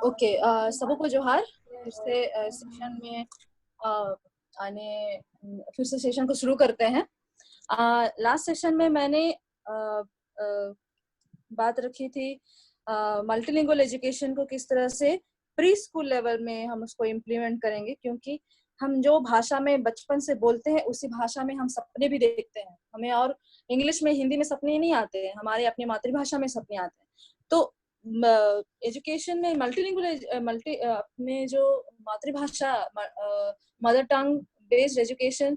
Okay, सबको जोहार। फिर से सेशन में अ, आने फिर से सेशन को शुरू करते हैं। लास्ट सेशन में मैंने बात रखी थी मल्टीलिंगुअल एजुकेशन को किस तरह से प्री स्कूल लेवल में हम उसको इम्प्लीमेंट करेंगे, क्योंकि हम जो भाषा में बचपन से बोलते हैं उसी भाषा में हम सपने भी देखते हैं। हमें और इंग्लिश में, हिंदी में सपने नहीं आते हैं, हमारे अपनी मातृभाषा में सपने आते हैं। तो एजुकेशन में मल्टी अपने जो मातृभाषा, मदर टंग बेस्ड एजुकेशन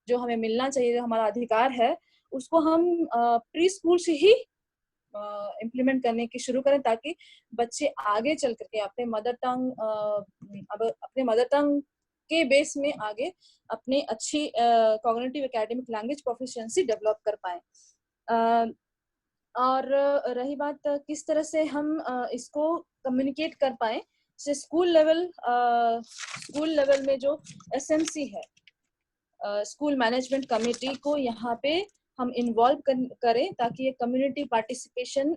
जो हमें मिलना चाहिए, जो हमारा अधिकार है, उसको हम प्री स्कूल से ही इम्प्लीमेंट करने की शुरू करें, ताकि बच्चे आगे चल करके अपने मदर टंग के बेस में आगे अपनी अच्छी cognitive academic language proficiency develop कर पाए। और रही बात किस तरह से हम इसको कम्युनिकेट कर पाए, जैसे स्कूल लेवल में जो एसएमसी है, स्कूल मैनेजमेंट कमेटी को यहाँ पे हम इन्वॉल्व करें, ताकि ये कम्युनिटी पार्टिसिपेशन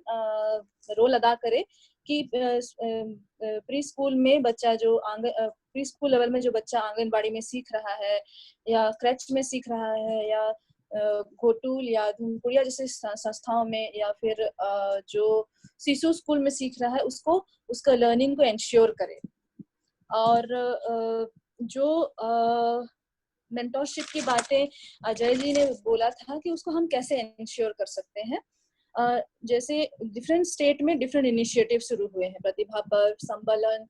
रोल अदा करे कि प्री स्कूल में बच्चा जो प्री स्कूल लेवल में जो बच्चा आंगनबाड़ी में सीख रहा है, या क्रैच में सीख रहा है, या घोटूल या धुमकुड़िया जैसे संस्थाओं में, या फिर जो शिशु स्कूल में सीख रहा है, उसको उसका लर्निंग को इंश्योर करे। और जो मेंटोरशिप की बातें अजय जी ने बोला था कि उसको हम कैसे इंश्योर कर सकते हैं। जैसे डिफरेंट स्टेट में डिफरेंट इनिशिएटिव शुरू हुए हैं, प्रतिभा पर्व, संबलन,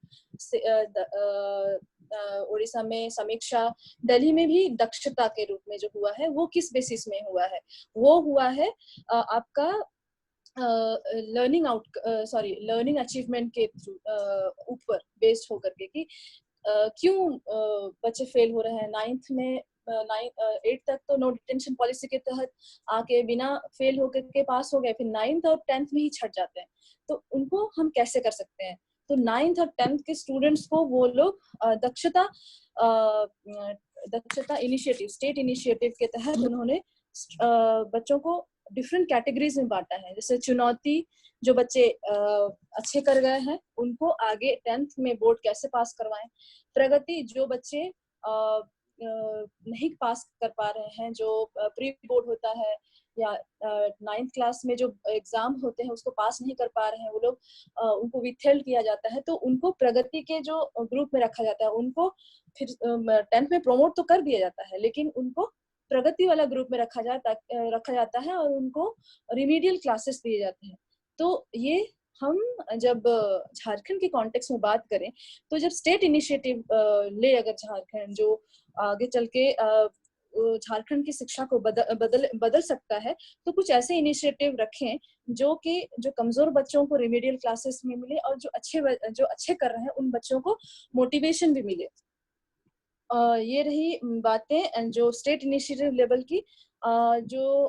उड़ीसा में समीक्षा, दिल्ली में भी दक्षता के रूप में जो हुआ है वो किस बेसिस में हुआ है, वो हुआ है आपका लर्निंग अचीवमेंट के थ्रू ऊपर बेस्ड होकर के, कि क्यों बच्चे फेल हो रहे हैं। 8 तक तो नो डिटेंशन पॉलिसी के तहत आके बिना फेल होकर के पास हो गए, फिर 9th और 10th में ही छट जाते हैं। तो उनको हम कैसे कर सकते हैं? तो 9th और 10th के स्टूडेंट्स को वो लोग दक्षता इनिशिएटिव, स्टेट इनिशिएटिव के तहत उन्होंने बच्चों को डिफरेंट कैटेगरीज में बांटा है। जैसे चुनौती, जो बच्चे अच्छे कर गए हैं उनको आगे 10th में बोर्ड कैसे पास करवाएं। प्रगति, जो बच्चे नहीं पास कर पा रहे हैं, जो प्री बोर्ड होता है या 9th क्लास में जो एग्जाम होते हैं उसको पास नहीं कर पा रहे हैं, वो लोग उनको विथहेल्ड किया जाता है, तो उनको प्रगति के जो ग्रुप में रखा जाता है। उनको फिर 10th में प्रमोट तो कर दिया जाता है, लेकिन उनको प्रगति वाला ग्रुप में रखा जाता है और उनको रिमीडियल क्लासेस दिए जाते हैं। तो ये हम जब झारखंड के कॉन्टेक्स्ट में बात करें, तो जब स्टेट इनिशिएटिव ले अगर झारखंड, जो आगे चल के झारखंड की शिक्षा को बदल सकता है, तो कुछ ऐसे इनिशिएटिव रखें जो कमजोर बच्चों को रिमीडियल क्लासेस में मिले, और जो अच्छे कर रहे हैं उन बच्चों को मोटिवेशन भी मिले। ये रही बातें जो स्टेट इनिशिएटिव लेवल की। जो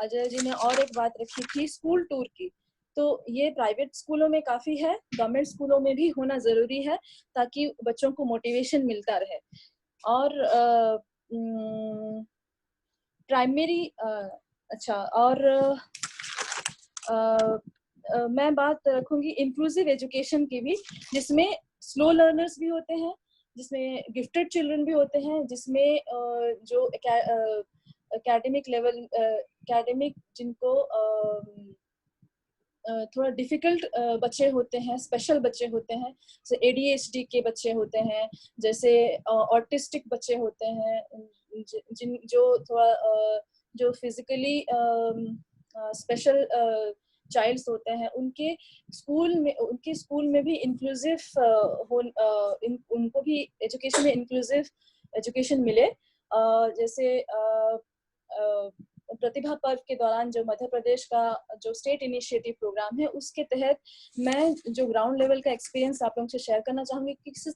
अजय जी ने और एक बात रखी थी स्कूल टूर की, तो ये प्राइवेट स्कूलों में काफी है, गवर्नमेंट स्कूलों में भी होना जरूरी है, ताकि बच्चों को मोटिवेशन मिलता रहे। और प्राइमरी अच्छा, और मैं बात रखूंगी इंक्लूसिव एजुकेशन की भी, जिसमें स्लो लर्नर्स भी होते हैं, जिसमें गिफ्टेड चिल्ड्रन भी होते हैं, जिसमें जो एकेडमिक लेवल जिनको थोड़ा डिफिकल्ट बच्चे होते हैं, स्पेशल बच्चे होते हैं, जैसे ADHD के बच्चे होते हैं, जैसे ऑटिस्टिक बच्चे होते हैं, जिन जो थोड़ा जो फिजिकली स्पेशल चाइल्ड्स होते हैं, उनके स्कूल में भी इंक्लूसिव उनको भी एजुकेशन में इंक्लूसिव एजुकेशन मिले। जैसे प्रतिभा पर्व के दौरान जो मध्य प्रदेश का जो स्टेट इनिशिएटिव प्रोग्राम है, उसके तहत मैं जो ग्राउंड लेवल का एक्सपीरियंस आप लोगों से शेयर करना चाहूंगी कि किस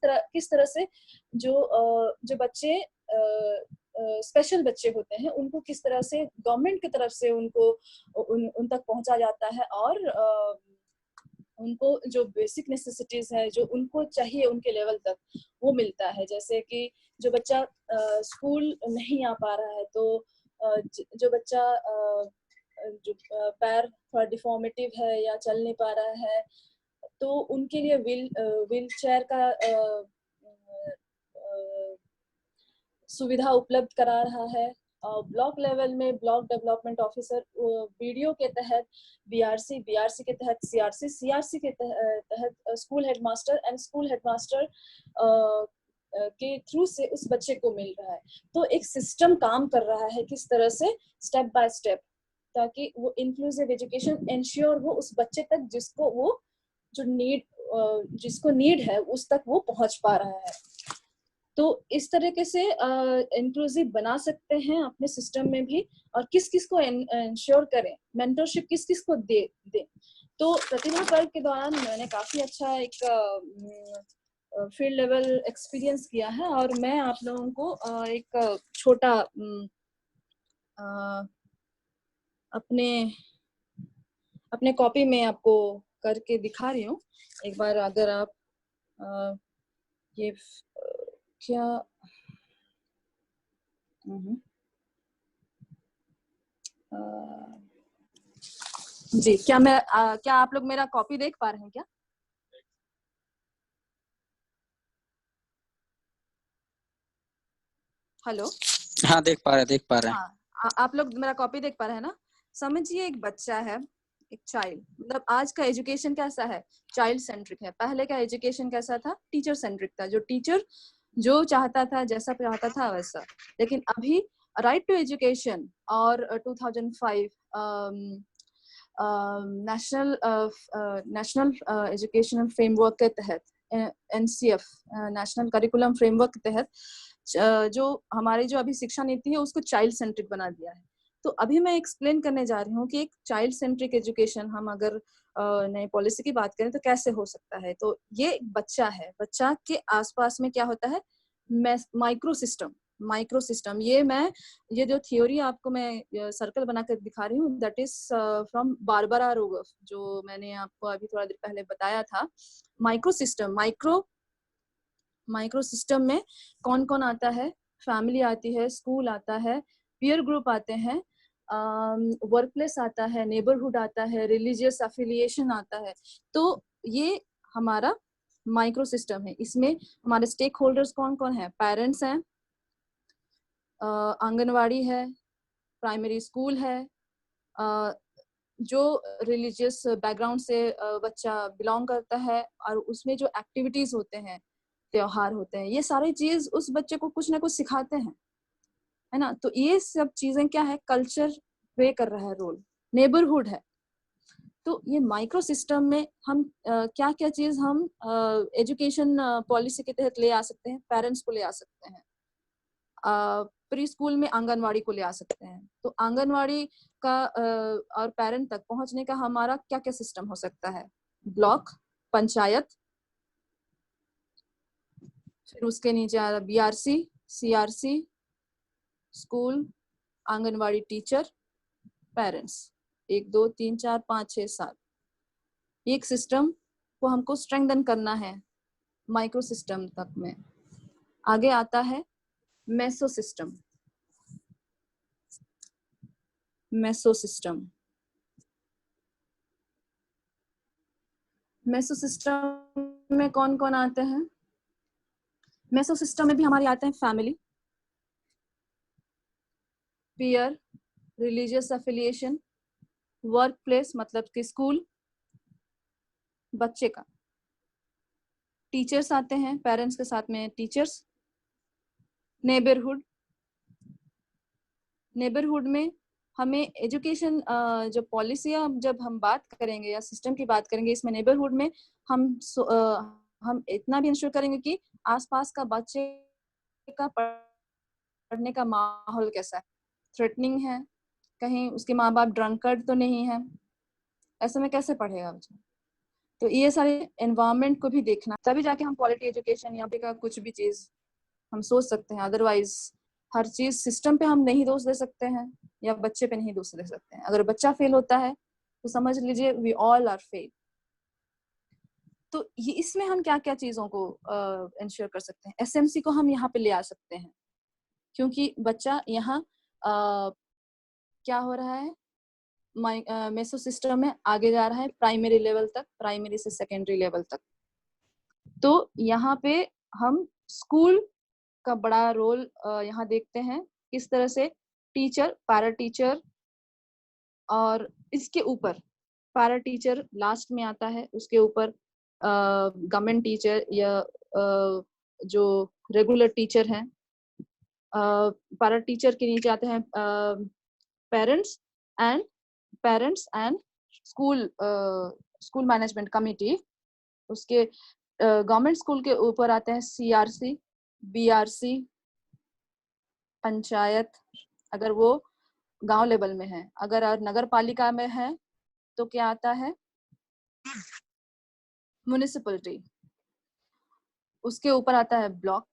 तरह से जो बच्चे स्पेशल बच्चे होते हैं उनको किस तरह से गवर्नमेंट की तरफ से उन तक पहुंचा जाता है, और उनको जो बेसिक नेसेसिटीज है जो उनको चाहिए उनके लेवल तक, वो मिलता है। जैसे कि जो बच्चा स्कूल नहीं आ पा रहा है, तो जो बच्चा जो पैर थोड़ा डिफॉर्मेटिव है या चल नहीं पा रहा है, तो उनके लिए व्हील चेयर का सुविधा उपलब्ध करा रहा है। ब्लॉक लेवल में ब्लॉक डेवलपमेंट ऑफिसर बीडीओ के तहत बीआरसी, बीआरसी के तहत सीआरसी, सीआरसी के तहत school headmaster and school headmaster के थ्रू से उस बच्चे को मिल रहा है। तो एक सिस्टम काम कर रहा है किस तरह से, स्टेप बाय स्टेप, ताकि वो इंक्लूसिव एजुकेशन इंश्योर हो उस बच्चे तक जिसको वो जो जिसको नीड है उस तक वो पहुंच पा रहा है। तो इस तरीके से इंक्लूसिव बना सकते हैं अपने सिस्टम में भी, और किस किस को इंश्योर करें, मेंटरशिप किस किस को दे। तो प्रतिभा पर्व के दौरान मैंने काफी अच्छा एक फील्ड लेवल एक्सपीरियंस किया है, और मैं आप लोगों को एक छोटा अपने अपने कॉपी में आपको करके दिखा रही हूँ। एक बार अगर आप ये क्या जी, क्या आप लोग मेरा कॉपी देख पा रहे हैं क्या? हेलो, हाँ देख पा रहे हैं। हाँ, आप लोग मेरा कॉपी देख पा रहे हैं ना? समझिए एक बच्चा है, एक चाइल्ड, मतलब आज का एजुकेशन कैसा है, चाइल्ड सेंट्रिक है। पहले का एजुकेशन कैसा था, टीचर सेंट्रिक था, जो टीचर जो चाहता था, जैसा चाहता था वैसा। लेकिन अभी राइट टू एजुकेशन और 2005 नेशनल एजुकेशनल फ्रेमवर्क के तहत, एनसीएफ नेशनल करिकुलम फ्रेमवर्क के तहत जो हमारी जो अभी शिक्षा नीति है उसको चाइल्ड सेंट्रिक बना दिया है। तो अभी मैं एक्सप्लेन करने जा रही हूँ कि एक चाइल्ड सेंट्रिक एजुकेशन हम अगर नई पॉलिसी की बात करें तो कैसे हो सकता है। तो ये बच्चा है, बच्चा के आसपास में क्या होता है, माइक्रो सिस्टम। ये जो थ्योरी आपको मैं सर्कल बनाकर दिखा रही हूँ, दैट इज फ्रॉम बारबरा रोगफ, जो मैंने आपको अभी थोड़ा देर पहले बताया था। माइक्रो सिस्टम में कौन कौन आता है, फैमिली आती है, स्कूल आता है, पीयर ग्रुप आते हैं, वर्क प्लेस आता है, नेबरहुड आता है, रिलीजियस एफिलिएशन आता है। तो ये हमारा माइक्रो सिस्टम है। इसमें हमारे स्टेक होल्डर्स कौन कौन है, पेरेंट्स हैं, आंगनवाड़ी है, प्राइमरी स्कूल है, जो रिलीजियस बैकग्राउंड से बच्चा बिलोंग करता है, और उसमें जो एक्टिविटीज होते हैं, त्योहार होते हैं, ये सारी चीज उस बच्चे को कुछ ना कुछ सिखाते हैं, है ना। तो ये सब चीजें क्या है, कल्चर प्ले कर रहा है रोल, नेबरहुड है। तो ये माइक्रो सिस्टम में हम क्या क्या चीज हम एजुकेशन पॉलिसी के तहत ले आ सकते हैं, पेरेंट्स को ले आ सकते हैं, प्री स्कूल में आंगनवाड़ी को ले आ सकते हैं। तो आंगनवाड़ी का और पेरेंट तक पहुंचने का हमारा क्या क्या सिस्टम हो सकता है, ब्लॉक, पंचायत, फिर उसके नीचे आ रहा BRC, CRC, school, anganwadi teacher, parents, 1 2 3 4 5 6 7। एक सिस्टम को हमको स्ट्रेंथन करना है माइक्रो सिस्टम तक में। आगे आता है मेसो सिस्टम। मेसो सिस्टम में कौन कौन आते हैं, मेसो सिस्टम में भी हमारे आते हैं family, peer, religious affiliation, work place मतलब कि स्कूल, बच्चे का, टीचर्स आते हैं, पेरेंट्स के साथ में टीचर्स, नेबरहुड में हमें एजुकेशन जो पॉलिसियां जब हम बात करेंगे या सिस्टम की बात करेंगे, इसमें नेबरहुड में हम इतना भी इंश्योर करेंगे कि आसपास का बच्चे का पढ़ने का माहौल कैसा है, थ्रेटनिंग है, कहीं उसके माँ बाप ड्रंकर्ड तो नहीं है, ऐसे में कैसे पढ़ेगा बच्चा। तो ये सारे एनवायरनमेंट को भी देखना, तभी जाके हम क्वालिटी एजुकेशन या पे का कुछ भी चीज हम सोच सकते हैं। अदरवाइज हर चीज सिस्टम पे हम नहीं दोष दे सकते हैं या बच्चे पे नहीं दोष दे सकते हैं। अगर बच्चा फेल होता है तो समझ लीजिए वी ऑल आर फेल। तो ये इसमें हम क्या क्या चीजों को इंश्योर कर सकते हैं, एसएमसी को हम यहाँ पे ले आ सकते हैं, क्योंकि बच्चा यहाँ क्या हो रहा है, मेसो सिस्टम में आगे जा रहा है प्राइमरी लेवल तक, प्राइमरी से सेकेंडरी लेवल तक। तो यहाँ पे हम स्कूल का बड़ा रोल यहाँ देखते हैं, किस तरह से टीचर, पैरा टीचर, और इसके ऊपर पैरा टीचर लास्ट में आता है, उसके ऊपर गवर्नमेंट टीचर या जो रेगुलर टीचर हैं। पैरा टीचर के नीचे आते हैं parents and school management committee. उसके गवर्नमेंट स्कूल के ऊपर आते हैं CRC, BRC, पंचायत, अगर वो गांव लेवल में है। अगर नगर पालिका में है तो क्या आता है, म्युनिसिपलिटी। उसके ऊपर आता है ब्लॉक,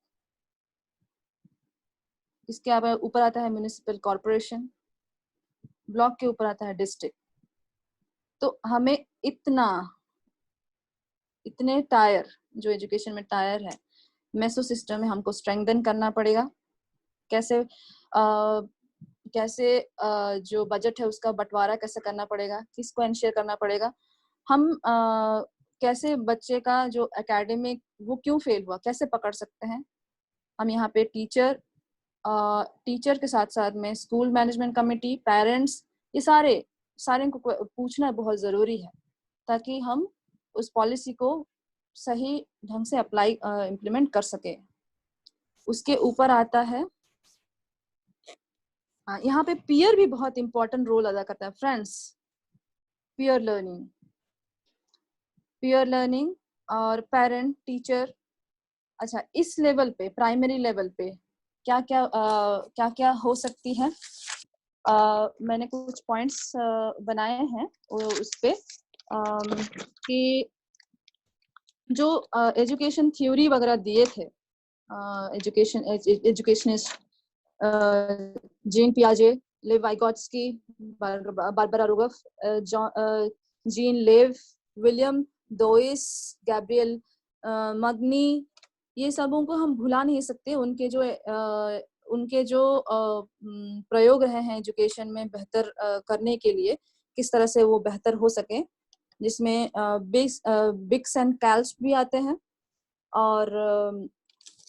इसके ऊपर आता है म्युनिसिपल कॉर्पोरेशन, ब्लॉक के ऊपर आता है डिस्ट्रिक्ट। तो हमें इतने टायर, जो एजुकेशन में टायर है, मेसो सिस्टम में हमको स्ट्रेंथन करना पड़ेगा। कैसे जो बजट है उसका बंटवारा कैसे करना पड़ेगा, किसको एंश्योर करना पड़ेगा, हम कैसे बच्चे का जो एकेडमिक वो क्यों फेल हुआ कैसे पकड़ सकते हैं। हम यहाँ पे टीचर के साथ साथ में स्कूल मैनेजमेंट कमेटी, पेरेंट्स, ये सारे को पूछना बहुत जरूरी है, ताकि हम उस पॉलिसी को सही ढंग से इम्प्लीमेंट कर सके। उसके ऊपर आता है, यहाँ पे पीयर भी बहुत इंपॉर्टेंट रोल अदा करता है फ्रेंड्स। पीयर लर्निंग और पेरेंट टीचर। अच्छा, इस लेवल पे, प्राइमरी लेवल पे क्या क्या हो सकती है, मैंने कुछ पॉइंट्स बनाए हैं उस पे, कि जो एजुकेशन थ्योरी वगैरह दिए थे एजुकेशनिस्ट जीन पियाजे, लेव वाइगॉट्स्की, बारबरा रुगफ, जीन लेव, विलियम डोइस, गैब्रियल मगनी, ये सबों को हम भुला नहीं सकते। उनके जो प्रयोग रहे हैं एजुकेशन में बेहतर करने के लिए, किस तरह से वो बेहतर हो सके, जिसमें बिक्स एंड कैल्स भी आते हैं। और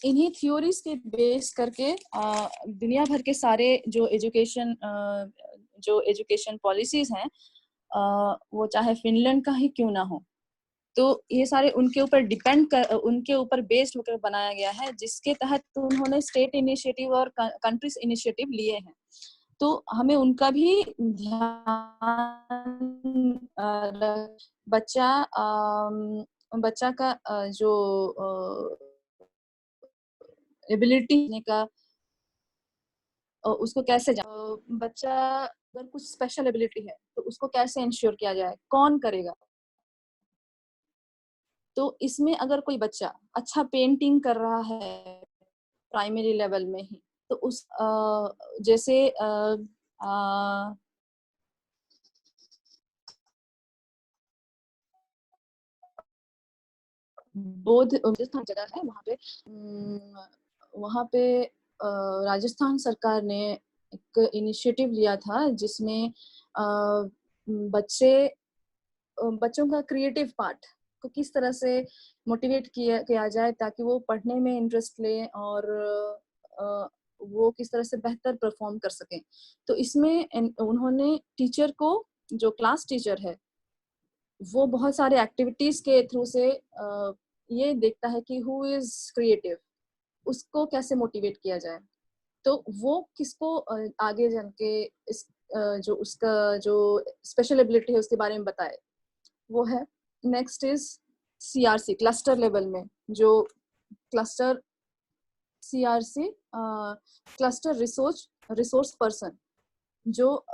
इन्हीं थ्योरीज के बेस करके दुनिया भर के सारे जो एजुकेशन पॉलिसीज हैं, वो चाहे फिनलैंड का ही क्यों ना हो, तो ये सारे उनके ऊपर बेस्ड होकर बनाया गया है, जिसके तहत उन्होंने स्टेट इनिशिएटिव और कंट्रीज इनिशिएटिव लिए हैं। तो हमें उनका भी ध्यान, बच्चा का जो एबिलिटी का, उसको कैसे बच्चा अगर कुछ स्पेशल एबिलिटी है तो उसको कैसे इंश्योर किया जाए, कौन करेगा। तो इसमें अगर कोई बच्चा अच्छा पेंटिंग कर रहा है प्राइमरी लेवल में ही, तो उस जैसे बोध राजस्थान जगह है, वहाँ पे राजस्थान सरकार ने एक इनिशिएटिव लिया था, जिसमें बच्चों का क्रिएटिव पार्ट को किस तरह से मोटिवेट किया जाए, ताकि वो पढ़ने में इंटरेस्ट ले और वो किस तरह से बेहतर परफॉर्म कर सकें। तो इसमें उन्होंने टीचर को, जो क्लास टीचर है, वो बहुत सारे एक्टिविटीज के थ्रू से ये देखता है कि हु इज क्रिएटिव, उसको कैसे मोटिवेट किया जाए। तो वो किसको आगे चल के जो उसका जो स्पेशल एबिलिटी है उसके बारे में बताए, वो है। Next is CRC, cluster level में जो cluster CRC, cluster resource person, जो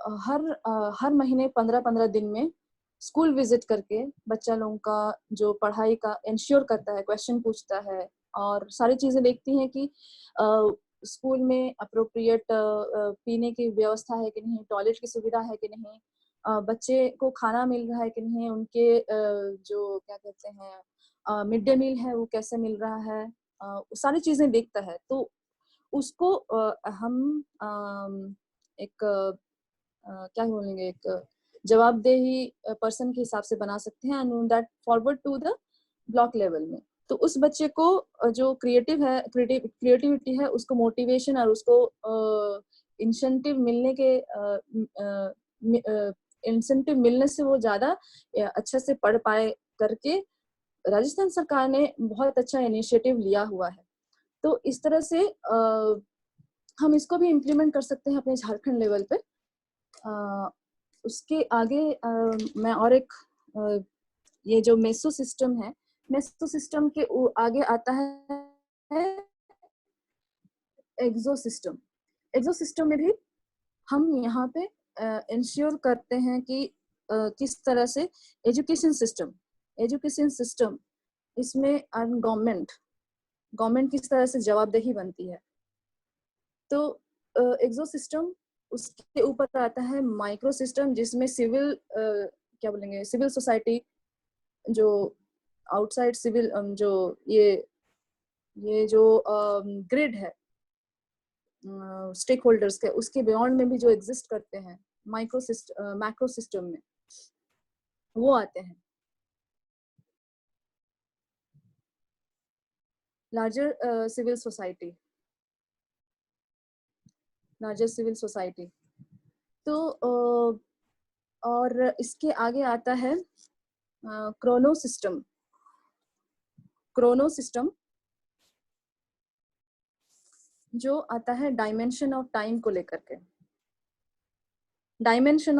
हर महीने 15-15 दिन में स्कूल विजिट करके बच्चा लोगों का जो पढ़ाई का इंश्योर करता है, क्वेश्चन पूछता है और सारी चीजें देखती हैं कि स्कूल में अप्रोप्रिएट पीने की व्यवस्था है कि नहीं, टॉयलेट की सुविधा है कि नहीं, बच्चे को खाना मिल रहा है कि नहीं, उनके जो क्या कहते हैं मिड डे मील है वो कैसे मिल रहा है, सारी चीजें देखता है। तो उसको हम एक क्या बोलेंगे, एक जवाबदेही पर्सन के हिसाब से बना सकते हैं and that forward to the block level में। तो उस बच्चे को जो क्रिएटिविटी है उसको मोटिवेशन और उसको इंसेंटिव मिलने के इंसेंटिव मिलने से वो ज्यादा अच्छे से पढ़ पाए करके राजस्थान सरकार ने बहुत अच्छा इनिशिएटिव लिया हुआ है। तो इस तरह से हम इसको भी इम्प्लीमेंट कर सकते हैं अपने झारखंड लेवल पे। उसके आगे मैं और एक ये जो मेसो सिस्टम है, मेसो सिस्टम के आगे आता है एक्सो सिस्टम। एक्सो सिस्टम में भी हम यहाँ पे इंश्योर करते हैं कि किस तरह से एजुकेशन सिस्टम इसमें गवर्नमेंट किस तरह से जवाबदेही बनती है। तो एक्सो सिस्टम उसके ऊपर आता है माइक्रो सिस्टम, जिसमें सिविल सोसाइटी, जो आउटसाइड सिविल जो ये जो ग्रिड है स्टेक होल्डर्स के, उसके बियॉन्ड में भी जो एग्जिस्ट करते हैं मैक्रो सिस्टम में, वो आते हैं। Larger civil society. तो और इसके आगे आता है क्रोनो सिस्टम जो आता है डायमेंशन ऑफ टाइम को लेकर के। डायमेंशन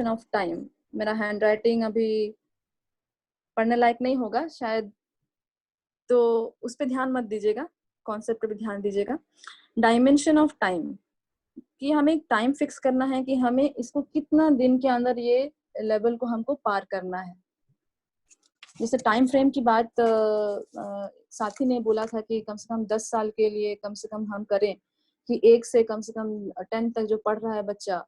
ऑफ टाइम, मेरा हैंड राइटिंग अभी पढ़ने लायक नहीं होगा शायद, तो उस पर ध्यान मत दीजिएगा, कॉन्सेप्ट पे भी ध्यान दीजिएगा। डायमेंशन ऑफ टाइम कि हमें एक टाइम फिक्स करना है कि हमें इसको कितना दिन के अंदर ये लेवल को हमको पार करना है। जैसे टाइम फ्रेम की बात साथी ने बोला था कि कम से कम 10 साल के लिए कम से कम हम करें कि 1 से कम से कम 10 तक जो पढ़ रहा है बच्चा,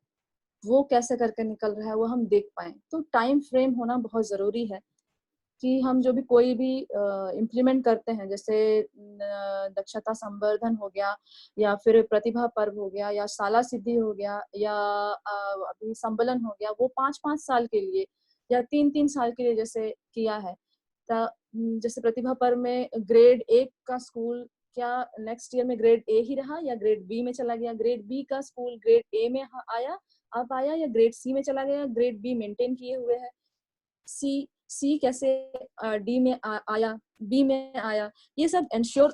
वो कैसे करके निकल रहा है वो हम देख पाए। तो टाइम फ्रेम होना बहुत जरूरी है कि हम जो भी कोई भी इम्प्लीमेंट करते हैं, जैसे दक्षता संवर्धन हो गया या फिर प्रतिभा पर्व हो गया या शाला सिद्धि हो गया या अभी संबलन हो गया, वो 5-5 साल के लिए या 3-3 साल के लिए जैसे किया है। जैसे प्रतिभा पर्व में ग्रेड 1 का स्कूल क्या नेक्स्ट ईयर में ग्रेड ए ही रहा या ग्रेड बी में चला गया, ग्रेड बी का स्कूल ग्रेड ए में आया या ग्रेड सी में चला गया, ग्रेड बी मेंटेन किए हुए है, सी कैसे डी में आया, बी में आया, ये सब इंश्योर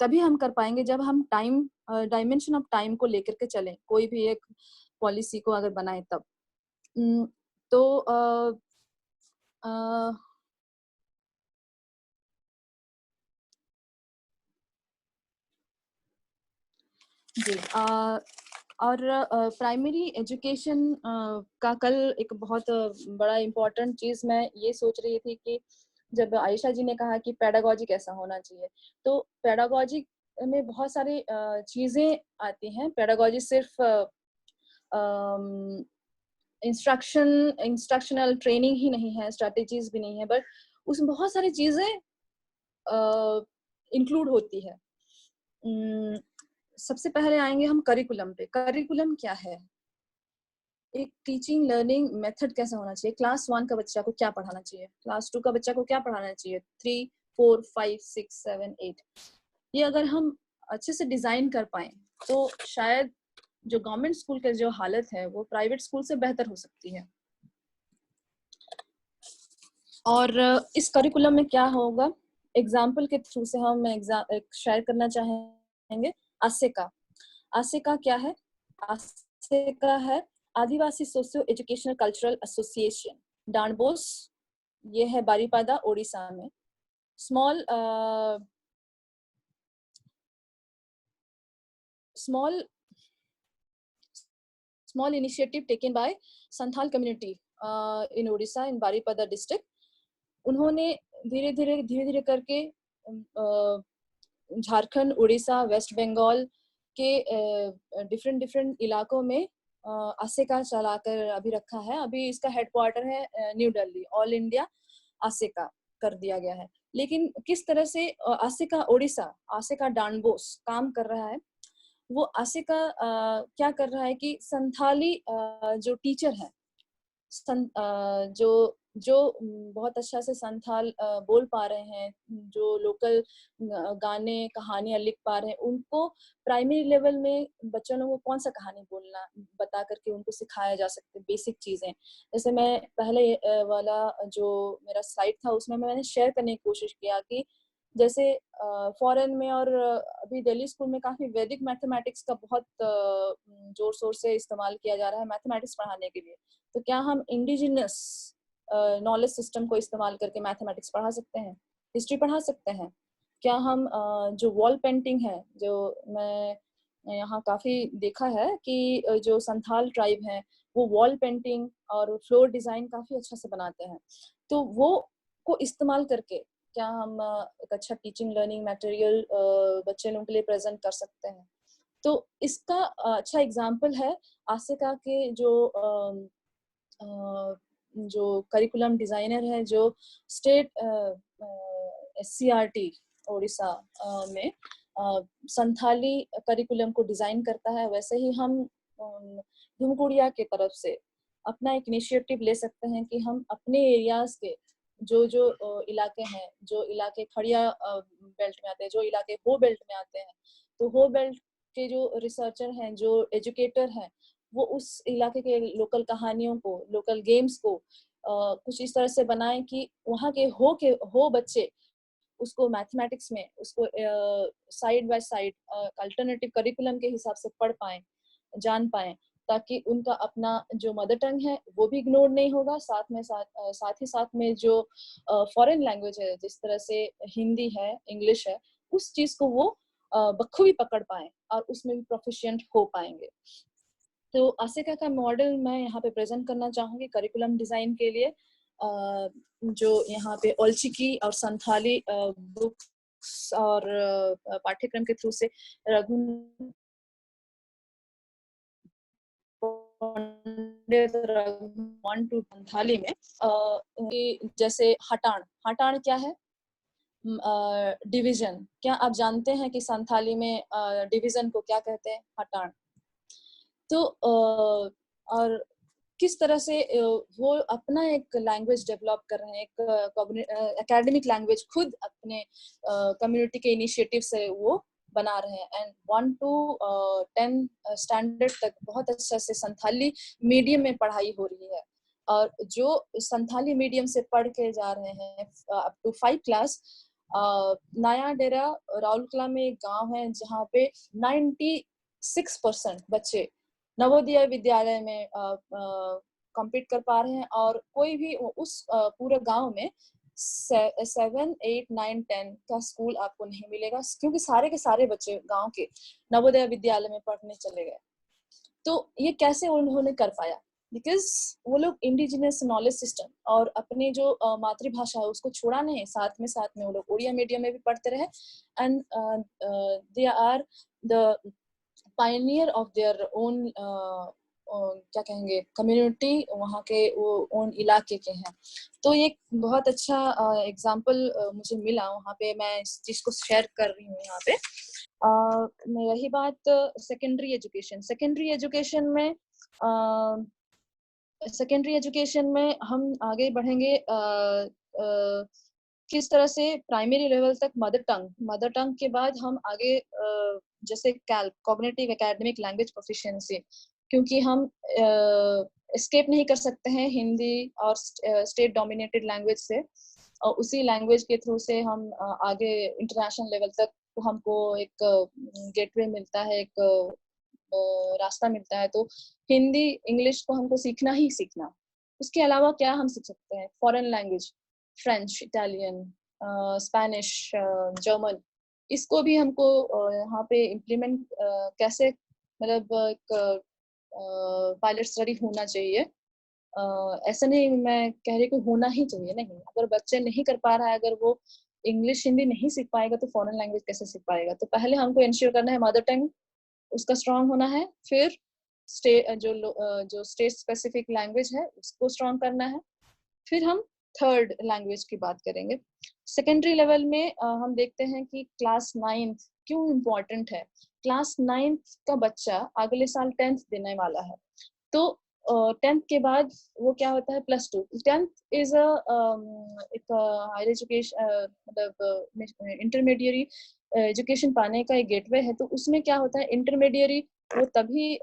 तभी हम कर पाएंगे जब हम डायमेंशन ऑफ टाइम को लेकर के चलें, कोई भी एक पॉलिसी को अगर बनाए तब। तो जी और प्राइमरी एजुकेशन का कल एक बहुत बड़ा इम्पोर्टेंट चीज मैं ये सोच रही थी कि जब आयशा जी ने कहा कि पेडागॉजी कैसा होना चाहिए, तो पेडागॉजी में बहुत सारी चीजें आती हैं। पेडागॉजी सिर्फ इंस्ट्रक्शनल ट्रेनिंग ही नहीं है, स्ट्रेटेजीज भी नहीं है, बट उसमें बहुत सारी चीजें इंक्लूड होती है। सबसे पहले आएंगे हम करिकुलम पे। करिकुलम क्या है? एक टीचिंग लर्निंग मेथड कैसा होना चाहिए, क्लास 1 का बच्चा को क्या पढ़ाना चाहिए, क्लास 2 का बच्चा को क्या पढ़ाना चाहिए, 3, 4, 5, 6, 7, 8, ये अगर हम अच्छे से डिजाइन कर पाए तो शायद जो गवर्नमेंट स्कूल के जो हालत है वो प्राइवेट स्कूल से बेहतर हो सकती है। और इस करिकुलम में क्या होगा, एग्जाम्पल के थ्रू से हम शेयर करना चाहेंगे। आसेका क्या है? आसेका है Adivasi socio educational cultural association, Dandbose, ये है बारीपादा ओडिशा में। small initiative taken by Santhal community in Odisha in Baripada district. उन्होंने धीरे धीरे करके झारखंड, उड़ीसा, वेस्ट बंगाल के डिफरेंट इलाकों में आसेका चलाकर अभी रखा है। अभी इसका हेडक्वार्टर है न्यू दिल्ली। ऑल इंडिया आसेका कर दिया गया है। लेकिन किस तरह से आसेका ओडिशा, आसेका डांडबोस काम कर रहा है, वो आसिका क्या कर रहा है कि संथाली जो टीचर है, जो जो बहुत अच्छा से संथाल बोल पा रहे हैं, जो लोकल गाने कहानियां लिख पा रहे हैं, उनको प्राइमरी लेवल में बच्चों लोगों को कौन सा कहानी बोलना बता करके उनको सिखाया जा सकते हैं बेसिक चीजें। जैसे मैं पहले वाला जो मेरा स्लाइड था उसमें मैंने शेयर करने की कोशिश किया कि जैसे फॉरेन में और अभी दिल्ली स्कूल में काफी वैदिक मैथमेटिक्स का बहुत जोर शोर से इस्तेमाल किया जा रहा है मैथमेटिक्स पढ़ाने के लिए। तो क्या हम इंडिजिनस नॉलेज सिस्टम को इस्तेमाल करके मैथमेटिक्स पढ़ा सकते हैं, हिस्ट्री पढ़ा सकते हैं? क्या हम जो वॉल पेंटिंग है, जो मैं यहाँ काफी देखा है कि जो संथाल ट्राइब है वो वॉल पेंटिंग और फ्लोर डिजाइन काफी अच्छा से बनाते हैं, तो वो को इस्तेमाल करके क्या हम एक अच्छा टीचिंग लर्निंग मटेरियल बच्चे लोगों के लिए प्रेजेंट कर सकते हैं? तो इसका अच्छा एग्जाम्पल है आसिका के जो करिकुलम डिजाइनर है, जो स्टेट SCRT ओडिशा में संथाली करिकुलम को डिजाइन करता है। वैसे ही हम धुमकुड़िया के तरफ से अपना एक इनिशिएटिव ले सकते हैं कि हम अपने एरियाज के जो जो इलाके हैं, जो इलाके खड़िया बेल्ट में आते हैं, जो इलाके हो बेल्ट में आते हैं, तो हो बेल्ट के जो रिसर्चर हैं, जो एजुकेटर हैं, वो उस इलाके के लोकल कहानियों को, लोकल गेम्स को कुछ इस तरह से बनाएं कि वहाँ के हो बच्चे उसको मैथमेटिक्स में उसको side by side alternative curriculum के हिसाब से पढ़ पाएं, जान पाएं, ताकि उनका अपना जो मदर टंग है वो भी इग्नोर नहीं होगा, साथ ही साथ में जो फॉरेन लैंग्वेज है, जिस तरह से हिंदी है, इंग्लिश है, उस चीज को वो बखूबी पकड़ पाएं और उसमें भी प्रोफिशिएंट हो पाएंगे। तो आसिका का मॉडल मैं यहाँ पे प्रेजेंट करना चाहूंगी करिकुलम डिजाइन के लिए, जो यहाँ पे ओल्चिकी और संथाली बुक्स और पाठ्यक्रम के थ्रू से रघु टू संथाली में जैसे हटाण, हटाण क्या है? डिवीजन। क्या आप जानते हैं कि संथाली में डिवीजन को क्या कहते हैं? हटाण। तो और किस तरह से वो अपना एक लैंग्वेज डेवलप कर रहे हैं, एक एकेडमिक लैंग्वेज खुद अपने कम्युनिटी के इनिशिएटिव से वो बना रहे हैं। एंड 1 to 10 स्टैंडर्ड तक बहुत अच्छा से संथाली मीडियम में पढ़ाई हो रही है। और जो संथाली मीडियम से पढ़ के जा रहे हैं अप टू 5 क्लास, नया डेरा राउरकेला में एक गांव है जहाँ पे 96% बच्चे नवोदय विद्यालय में कम्पीट कर पा रहे हैं। और कोई भी उस पूरे गांव में 7, 8, 9, 10 का स्कूल आपको नहीं मिलेगा, क्योंकि सारे के सारे बच्चे गांव के नवोदय विद्यालय में पढ़ने चले गए। तो ये कैसे उन्होंने कर पाया? बिकॉज वो लोग इंडिजिनस नॉलेज सिस्टम और अपने जो मातृभाषा है उसको छोड़ा नहीं, साथ में वो लोग उड़िया मीडियम में भी पढ़ते रहे। And they are the pioneer of their own क्या कहेंगे कम्युनिटी, वहाँ के वो ओन इलाके के हैं। तो ये बहुत अच्छा एग्जाम्पल मुझे मिला वहाँ पे, मैं इस चीज को शेयर कर रही हूँ यहाँ पे। रही बात सेकेंडरी एजुकेशन, सेकेंडरी एजुकेशन में हम आगे बढ़ेंगे किस तरह से प्राइमरी लेवल तक मदर टंग के बाद हम आगे जैसे कॉग्निटिव एकेडमिक लैंग्वेज प्रोफिशिएंसी, क्योंकि हम एस्केप नहीं कर सकते हैं हिंदी और स्टेट डोमिनेटेड लैंग्वेज से, और उसी लैंग्वेज के थ्रू से हम आगे इंटरनेशनल लेवल तक हमको एक गेटवे मिलता है, एक रास्ता मिलता है। तो हिंदी इंग्लिश को हमको सीखना ही सीखना। उसके अलावा क्या हम सीख सकते हैं? Foreign language, French, Italian, Spanish, German, इसको भी हमको यहाँ पे इम्प्लीमेंट कैसे, मतलब एक पायलट स्टडी होना चाहिए। ऐसा नहीं मैं कह रही कि होना ही चाहिए, नहीं, अगर बच्चे नहीं कर पा रहा है, अगर वो इंग्लिश हिंदी नहीं सीख पाएगा तो फॉरेन लैंग्वेज कैसे सीख पाएगा? तो पहले हमको इंश्योर करना है मदर टंग उसका स्ट्रांग होना है, फिर जो स्टेट स्पेसिफिक लैंग्वेज है उसको स्ट्रांग करना है, फिर हम थर्ड लैंग्वेज की बात करेंगे। सेकेंडरी लेवल में हम देखते हैं कि क्लास 9 क्यों इम्पोर्टेंट है। क्लास 9th का बच्चा अगले साल 10th देने वाला है, तो 10th के बाद वो क्या होता है, +2। 10th इज एक हायर एजुकेशन, मतलब इंटरमीडिएट एजुकेशन पाने का एक गेटवे है। तो उसमें क्या होता है, इंटरमीडिएट वो तभी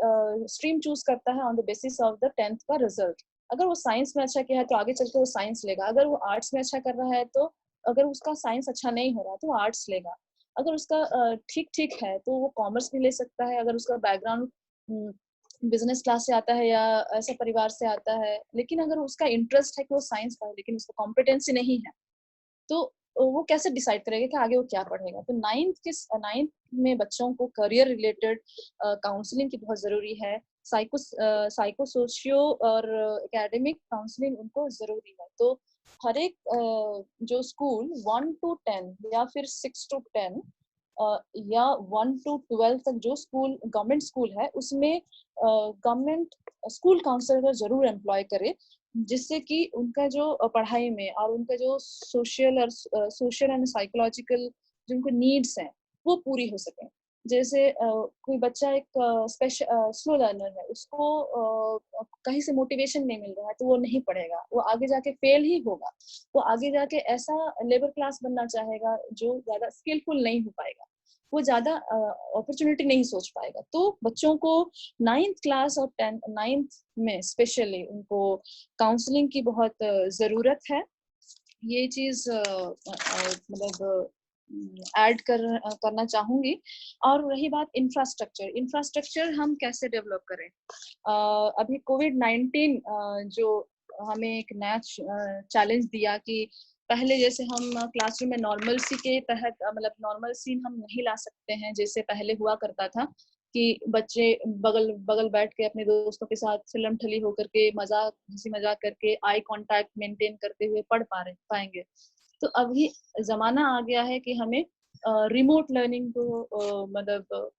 स्ट्रीम चूज करता है on the basis of the 10th का रिजल्ट। अगर वो साइंस में अच्छा किया है तो आगे चल के वो साइंस लेगा, अगर वो आर्ट्स में अच्छा कर रहा है तो, अगर उसका साइंस अच्छा नहीं हो रहा तो वो आर्ट्स लेगा, अगर उसका ठीक ठीक है तो वो कॉमर्स भी ले सकता है, अगर उसका बैकग्राउंड बिजनेस क्लास से आता है या ऐसे परिवार से आता है। लेकिन अगर उसका इंटरेस्ट है कि वो साइंस का है लेकिन उसको कॉम्पिटेंसी नहीं है, तो वो कैसे डिसाइड करेगा कि आगे वो क्या पढ़ेगा। तो 9th में बच्चों को करियर रिलेटेड काउंसलिंग की बहुत जरूरी है। साइको सोशियो और एकेडमिक काउंसलिंग उनको जरूरी है। तो हर एक जो स्कूल 1 to 10 या फिर 6 to 10 या 1 to 12 तक जो स्कूल गवर्नमेंट स्कूल है उसमें गवर्नमेंट स्कूल काउंसलर जरूर एम्प्लॉय करे, जिससे कि उनका जो पढ़ाई में और उनका जो सोशल एंड साइकोलॉजिकल जो उनको नीड्स हैं वो पूरी हो सके। जैसे कोई बच्चा एक स्लो लर्नर है, उसको कहीं से मोटिवेशन नहीं मिल रहा है तो वो नहीं पढ़ेगा, वो आगे जाके फेल ही होगा। वो आगे जाके ऐसा लेबर क्लास बनना चाहेगा जो ज्यादा स्किलफुल नहीं हो पाएगा, वो ज्यादा अपॉर्चुनिटी नहीं सोच पाएगा। तो बच्चों को 9th क्लास और 9th में स्पेशली उनको काउंसलिंग की बहुत जरूरत है। ये चीज मतलब करना चाहूंगी। और रही बात इंफ्रास्ट्रक्चर हम कैसे डेवलप करें। अभी कोविड-19 जो हमें एक नया चैलेंज दिया कि पहले जैसे हम क्लासरूम में नॉर्मल सी के तहत मतलब नॉर्मल सीन हम नहीं ला सकते हैं जैसे पहले हुआ करता था कि बच्चे बगल बगल बैठ के अपने दोस्तों के साथ फिल्म ठली होकर के मजाक हंसी मजाक करके आई कांटेक्ट मेंटेन करते हुए पढ़ पाएंगे। तो अभी जमाना आ गया है कि हमें रिमोट लर्निंग को मतलब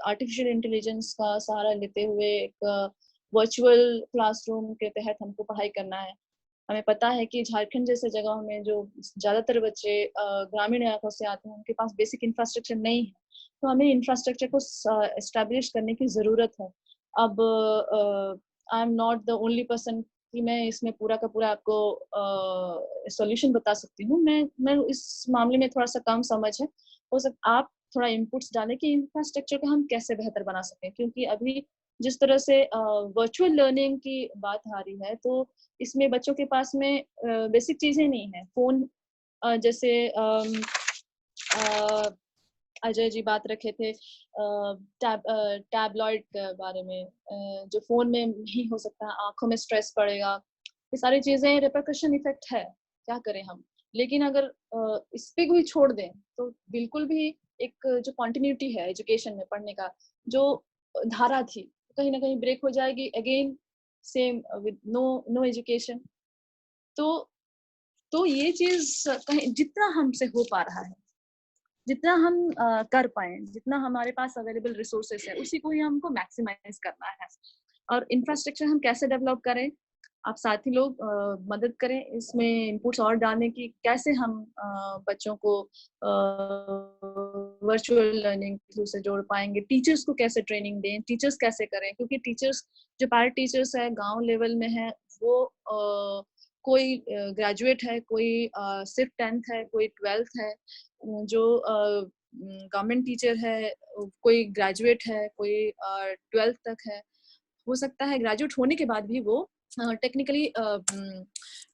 आर्टिफिशियल इंटेलिजेंस का सहारा लेते हुए एक वर्चुअल क्लासरूम के तहत हमको पढ़ाई करना है। हमें पता है कि झारखंड जैसे जगहों में जो ज्यादातर बच्चे ग्रामीण इलाकों से आते हैं, उनके पास बेसिक इंफ्रास्ट्रक्चर नहीं है, तो हमें इंफ्रास्ट्रक्चर को एस्टेब्लिश करने की जरूरत है। अब I am not the only person कि मैं इसमें पूरा का पूरा आपको सॉल्यूशन बता सकती हूँ। मैं इस मामले में थोड़ा सा कम समझ है, हो सकता आप थोड़ा इनपुट्स डालें कि इंफ्रास्ट्रक्चर को हम कैसे बेहतर बना सकें। क्योंकि अभी जिस तरह से वर्चुअल लर्निंग की बात आ रही है, तो इसमें बच्चों के पास में बेसिक चीजें नहीं है। फोन जैसे अजय जी बात रखे थे टैबलॉइड के बारे में, जो फोन में नहीं हो सकता, आंखों में स्ट्रेस पड़ेगा, ये सारी चीजें रिपरकशन इफेक्ट है, क्या करें हम। लेकिन अगर इस पे कोई छोड़ दें तो बिल्कुल भी एक जो कंटिन्यूटी है एजुकेशन में पढ़ने का, जो धारा थी कहीं ना कहीं ब्रेक हो जाएगी again, same with no education. तो ये चीज कहीं जितना हमसे हो पा रहा है, जितना हम कर पाए, जितना हमारे पास अवेलेबल रिसोर्सेस है, उसी को ही हमको मैक्सिमाइज करना है। और इंफ्रास्ट्रक्चर हम कैसे डेवलप करें, आप साथी लोग मदद करें इसमें इनपुट्स और डालने की, कैसे हम बच्चों को वर्चुअल लर्निंग थ्रू से जोड़ पाएंगे, टीचर्स को कैसे ट्रेनिंग दें, टीचर्स कैसे करें। क्योंकि टीचर्स जो पैरा टीचर्स है गांव लेवल में है, वो कोई ग्रेजुएट है, कोई सिर्फ 10th है, कोई 12th है, जो गवर्नमेंट टीचर है कोई ग्रेजुएट है, कोई 12th तक है। हो सकता है ग्रेजुएट होने के बाद भी वो टेक्निकली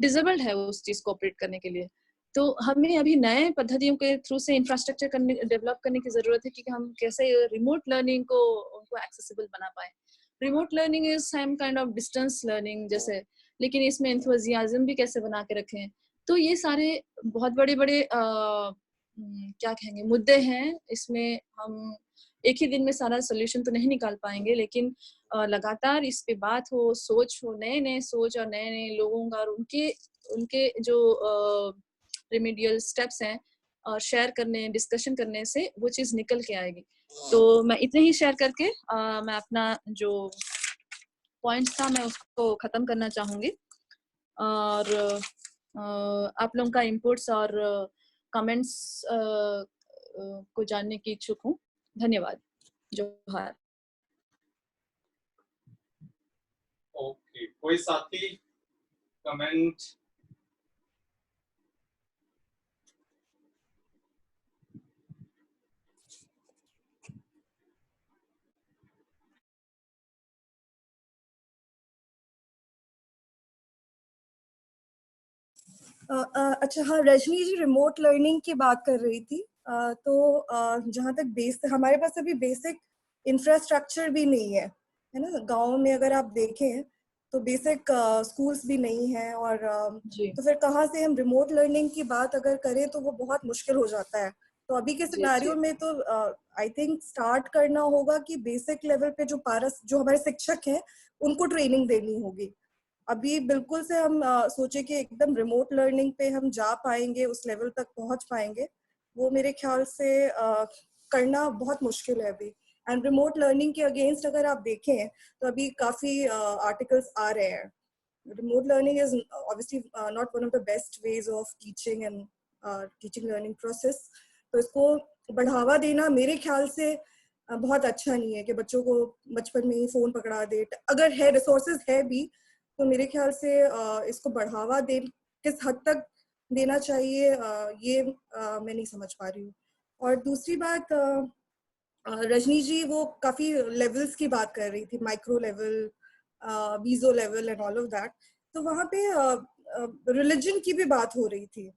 डिसेबल्ड है उस चीज को ऑपरेट करने के लिए। तो हमें अभी नए पद्धतियों के थ्रू से इंफ्रास्ट्रक्चर डेवलप करने की जरूरत है कि हम कैसे रिमोट लर्निंग को उनको एक्सेसिबल बना पाए। Remote learning is some kind of distance learning जैसे, लेकिन इसमें एंथुसियाज्म भी कैसे बना के रखें। तो ये सारे बहुत बड़े बड़े क्या कहेंगे मुद्दे हैं। इसमें हम एक ही दिन में सारा सोल्यूशन तो नहीं निकाल पाएंगे, लेकिन लगातार इस पे बात हो, सोच हो, नए नए सोच और नए नए लोगों का और उनके उनके जो रेमेडियल स्टेप्स हैं और शेयर करने, डिस्कशन करने से वो चीज निकल के आएगी। तो मैं इतने ही शेयर करके मैं अपना जो पॉइंट था मैं उसको खत्म करना चाहूंगी। और आप लोगों का इनपुट्स और कमेंट्स को जानने की इच्छुक हूँ। धन्यवाद। जोहार। ओके, कोई साथी कमेंट? अच्छा हाँ, रजनी जी रिमोट लर्निंग की बात कर रही थी। तो जहाँ तक हमारे पास अभी बेसिक इंफ्रास्ट्रक्चर भी नहीं है ना। गांव में अगर आप देखें तो बेसिक स्कूल्स भी नहीं है, और तो फिर कहाँ से हम रिमोट लर्निंग की बात अगर करें तो वो बहुत मुश्किल हो जाता है। तो अभी के सिनेरियो में तो आई थिंक स्टार्ट करना होगा कि बेसिक लेवल पे जो हमारे शिक्षक हैं उनको ट्रेनिंग देनी होगी। अभी बिल्कुल से हम सोचे कि एकदम रिमोट लर्निंग पे हम जा पाएंगे, उस लेवल तक पहुंच पाएंगे, वो मेरे ख्याल से करना बहुत मुश्किल है अभी। एंड रिमोट लर्निंग के अगेंस्ट अगर आप देखें तो अभी काफी आर्टिकल्स आ रहे हैं। Remote learning is obviously not one of the best ways of teaching and teaching learning process. तो इसको बढ़ावा देना मेरे ख्याल से बहुत अच्छा नहीं है कि बच्चों को बचपन में ही फोन पकड़ा दे। अगर है, रिसोर्सेज है भी, तो मेरे ख्याल से इसको बढ़ावा दे किस हद तक देना चाहिए, ये मैं नहीं समझ पा रही हूँ। और दूसरी बात, रजनी जी वो काफी लेवल्स की बात कर रही थी, micro level, meso level and all of that. तो वहाँ पे रिलीजन की भी बात हो रही थी।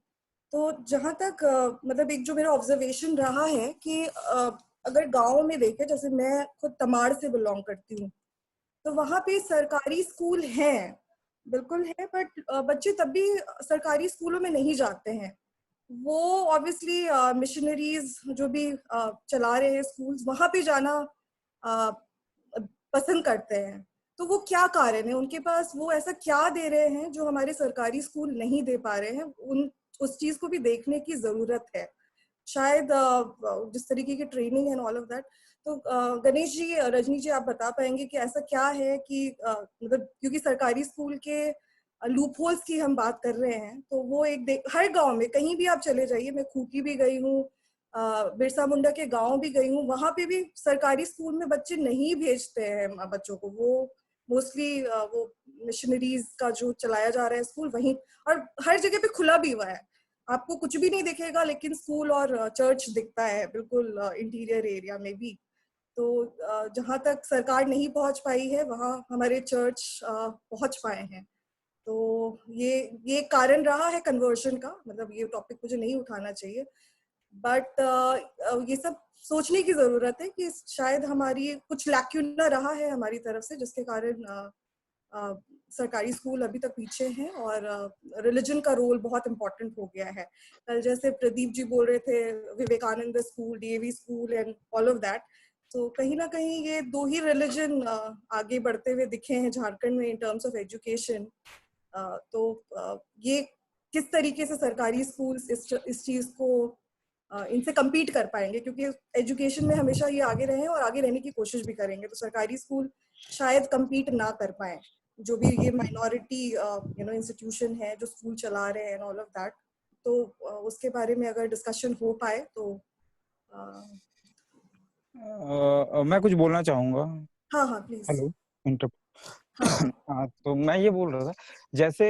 तो जहाँ तक मतलब एक जो मेरा ऑब्जर्वेशन रहा है कि अगर गांव में देखे, जैसे मैं खुद तमाड़ से बिलोंग करती हूँ, तो वहाँ पे सरकारी स्कूल हैं, बिल्कुल है, बट बच्चे तब भी सरकारी स्कूलों में नहीं जाते हैं। वो ऑब्वियसली मिशनरीज जो भी चला रहे हैं स्कूल्स, वहाँ पे जाना पसंद करते हैं। तो वो क्या कारण है उनके पास, वो ऐसा क्या दे रहे हैं जो हमारे सरकारी स्कूल नहीं दे पा रहे हैं? उस चीज को भी देखने की जरूरत है शायद, जिस तरीके की training and all of that. तो गणेश जी, रजनी जी, आप बता पाएंगे कि ऐसा क्या है कि मतलब क्योंकि सरकारी स्कूल के लूप होल्स की हम बात कर रहे हैं, तो वो हर गांव में कहीं भी आप चले जाइए, मैं खूंटी भी गई हूँ, बिरसा मुंडा के गांव भी गई हूँ, वहां पे भी सरकारी स्कूल में बच्चे नहीं भेजते हैं बच्चों को। वो मोस्टली वो मिशनरीज का जो चलाया जा रहा है स्कूल वहीं, और हर जगह पे खुला भी हुआ है, आपको कुछ भी नहीं दिखेगा लेकिन स्कूल और चर्च दिखता है बिल्कुल इंटीरियर एरिया में भी। तो जहाँ तक सरकार नहीं पहुंच पाई है वहाँ हमारे चर्च पहुंच पाए हैं। तो ये कारण रहा है कन्वर्शन का, मतलब ये टॉपिक मुझे नहीं उठाना चाहिए, बट ये सब सोचने की जरूरत है कि शायद हमारी कुछ लैक्यूना रहा है हमारी तरफ से, जिसके कारण सरकारी स्कूल अभी तक पीछे हैं, और रिलीजन का रोल बहुत इम्पोर्टेंट हो गया है। कल जैसे प्रदीप जी बोल रहे थे Vivekananda school, DAV school and all of that, तो कहीं ना कहीं ये दो ही रिलीजन आगे बढ़ते हुए दिखे हैं झारखंड में इन टर्म्स ऑफ एजुकेशन। तो ये किस तरीके से सरकारी स्कूल्स इस चीज को इनसे कम्पीट कर पाएंगे, क्योंकि एजुकेशन में हमेशा ये आगे रहे और आगे रहने की कोशिश भी करेंगे, तो सरकारी स्कूल शायद कम्पीट ना कर पाए, जो भी ये माइनॉरिटी इंस्टीट्यूशन है जो स्कूल चला रहे हैं ऑल ऑफ दैट। तो उसके बारे में अगर डिस्कशन हो पाए तो मैं कुछ बोलना चाहूंगा। हाँ हाँ प्लीज। हेलो, हाँ हाँ, तो मैं ये बोल रहा था, जैसे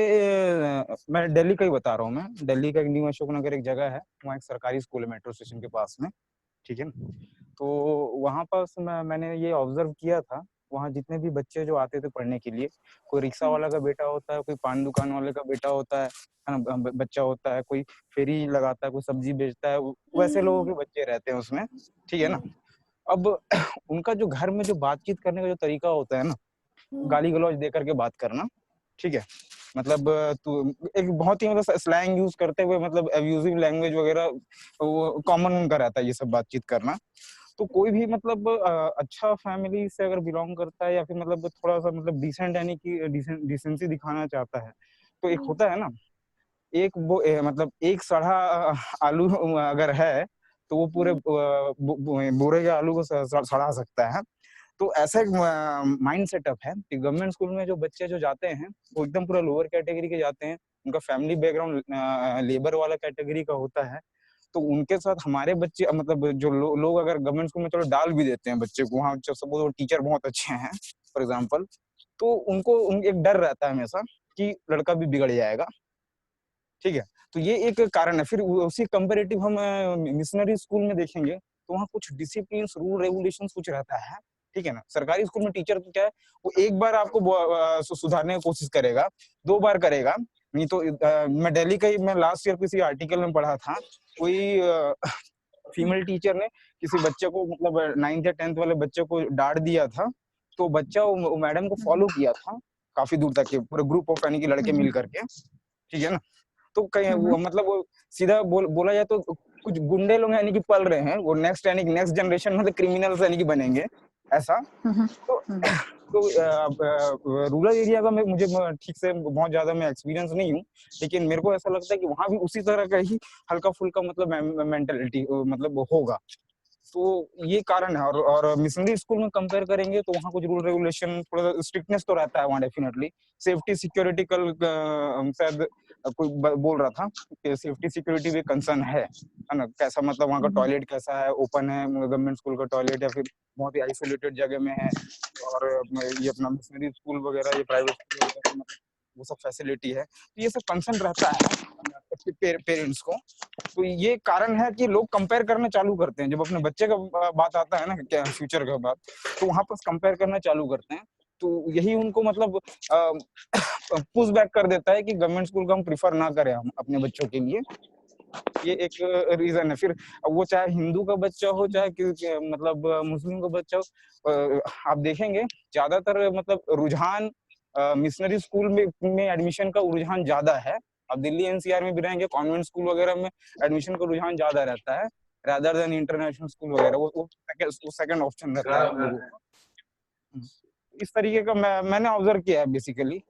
मैं दिल्ली का ही बता रहा हूँ। मैं दिल्ली का एक न्यू अशोक नगर एक जगह है, वहाँ एक सरकारी स्कूल है मेट्रो स्टेशन के पास में, ठीक है ना। तो वहाँ पास मैंने ये ऑब्जर्व किया था, वहाँ जितने भी बच्चे जो आते थे पढ़ने के लिए, कोई रिक्शा वाला का बेटा होता है, कोई पान दुकान वाले का बेटा होता है ना, बच्चा होता है, कोई फेरी लगाता है, कोई सब्जी बेचता है, वैसे लोगों के बच्चे रहते हैं उसमें, ठीक है ना। अब उनका जो घर में जो बातचीत करने का जो तरीका होता है ना, गाली गलौज दे करके बात करना, ठीक है, मतलब तू एक बहुत ही मतलब स्लैंग यूज करते हुए, मतलब अब्यूजिव लैंग्वेज वगैरह वो कॉमन उनका रहता है ये सब बातचीत करना। तो कोई भी मतलब अच्छा फैमिली से अगर बिलोंग करता है, या फिर मतलब थोड़ा सा मतलब डिसेंट, यानी कि डिसेंसी दिखाना चाहता है, तो एक होता है ना, एक वो मतलब एक सड़ा आलू अगर है तो वो पूरे बोरे के आलू को सड़ा सकता है। तो ऐसा एक माइंड सेटअप है कि गवर्नमेंट स्कूल में जो बच्चे जो जाते हैं वो एकदम पूरा लोअर कैटेगरी के जाते हैं, उनका फैमिली बैकग्राउंड लेबर वाला कैटेगरी का होता है। तो उनके साथ हमारे बच्चे मतलब जो लोग अगर गवर्नमेंट स्कूल में चलो डाल भी देते हैं बच्चे को, वहाँ सपोज वो टीचर बहुत अच्छे हैं फॉर एग्जाम्पल, तो उनको एक डर रहता है हमेशा कि लड़का भी बिगड़ जाएगा, ठीक है। तो ये एक कारण है। फिर उसी कंपेरेटिव हम मिशनरी स्कूल में देखेंगे तो वहाँ कुछ डिसिप्लिन, रूल रेगुलेशंस कुछ रहता है, ठीक है ना। सरकारी स्कूल में टीचर क्या है, वो एक बार आपको सुधारने की कोशिश करेगा, 2 बार करेगा, नहीं तो मैं दिल्ली का ही मैं लास्ट ईयर किसी आर्टिकल में पढ़ा था, कोई फीमेल टीचर ने किसी बच्चे को मतलब 9th या 10th वाले बच्चे को डांट दिया था, तो बच्चा वो मैडम को फॉलो किया था काफी दूर तक के पूरे ग्रुप ऑफ यानी कि लड़के मिल करके, ठीक है ना। तो कहीं वो मतलब वो सीधा बोला जाए तो कुछ गुंडे लोग यानी कि पल रहे हैं, वो नेक्स्ट यानी कि नेक्स्ट जनरेशन मतलब क्रिमिनल्स यानी कि बनेंगे ऐसा। तो रूरल एरिया का मुझे ठीक से बहुत ज्यादा मैं एक्सपीरियंस नहीं हूँ, लेकिन मेरे को ऐसा लगता है कि वहाँ भी उसी तरह का ही हल्का फुल्का मतलब मेंटेलिटी मतलब होगा। तो ये कारण है। और मिशनरी स्कूल में कंपेयर करेंगे तो वहाँ कुछ रूल रेगुलेशन, थोड़ा स्ट्रिक्टनेस तो रहता है वहाँ डेफिनेटली। सेफ्टी सिक्योरिटी कल शायद कोई बोल रहा था कि सेफ्टी सिक्योरिटी भी कंसर्न है ना। कैसा मतलब वहाँ का टॉयलेट कैसा है, ओपन है गवर्नमेंट स्कूल का टॉयलेट या फिर बहुत ही आइसोलेटेड जगह में है। और ये अपना मिशनरी स्कूल वगैरह, ये प्राइवेट स्कूल वगैरह वो सब फैसिलिटी है, तो ये सब कंसर्न रहता है पेरेंट्स को। तो ये कारण है कि लोग कंपेयर करना चालू करते हैं जब अपने बच्चे का बात आता है ना, क्या फ्यूचर का बात, तो वहां पर कंपेयर करना चालू करते हैं। तो यही उनको मतलब पुश बैक कर देता है कि गवर्नमेंट स्कूल को हम प्रिफर ना करें हम अपने बच्चों के लिए। ये एक रीजन है। फिर वो चाहे हिंदू का बच्चा हो चाहे मतलब मुस्लिम का बच्चा हो, आप देखेंगे ज्यादातर मतलब रुझान मिशनरी स्कूल में एडमिशन का रुझान ज्यादा है। अब दिल्ली एनसीआर में भी रहेंगे, कॉन्वेंट स्कूल वगैरह में एडमिशन का रुझान ज्यादा रहता है रादर देन इंटरनेशनल स्कूल वगैरह। वो सेकंड ऑप्शन रहता है लोगों का। इस तरीके का मैंने ऑब्जर्व किया है बेसिकली।